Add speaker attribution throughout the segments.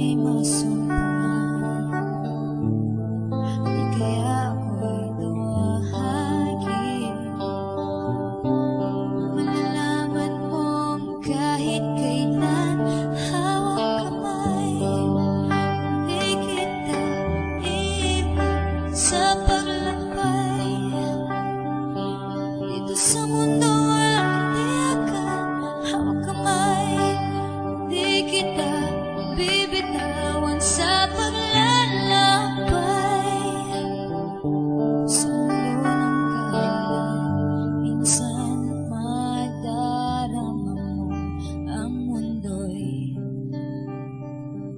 Speaker 1: may masumpungan. Di kaya ako'y tuwahagin. Malalaman mong kahit kailan hawak kamay, di kita iwan sa paglakbay. Dito sa mundo walang katiyakan, hawak kamay, di kita bibitawan sa paglalakbay. Sa ulo ng kailan, minsan madarama mo ang mundo'y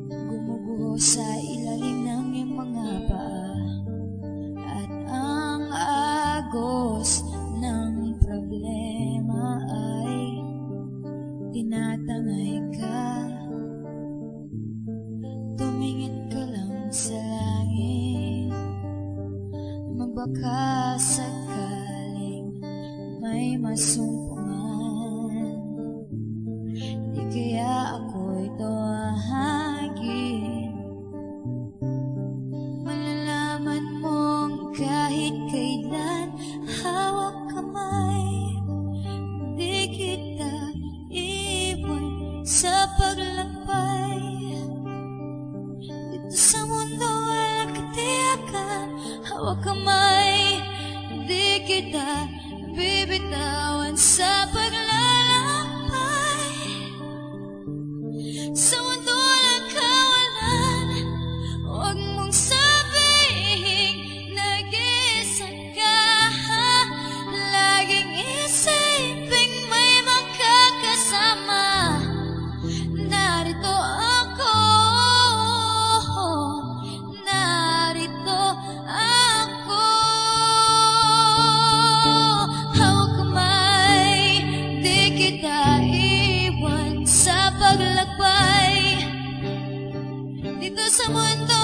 Speaker 1: gumuguho sa ilalim ng iyong mga paa, at ang agos ng problema ay tinatangay ka. Tumingin ka lang sa langit, magbaka sakaling may masumpungan. Di kaya ako'y tuwahagin. Malalaman mong kahit kailan hawak kamay, di kita iwan sa paglakbay. Dito sa mundo walang katiyakan, hawak kamay, di kita bibitawan sa paglalakbay. Sa mundo walang kawalan, huwag mong sabihing nag-iisa ka. Laging isipin may makakasama. Narito ako, narito ako. Hawak kamay, di kita iwan sa paglakbay. Dito sa mundo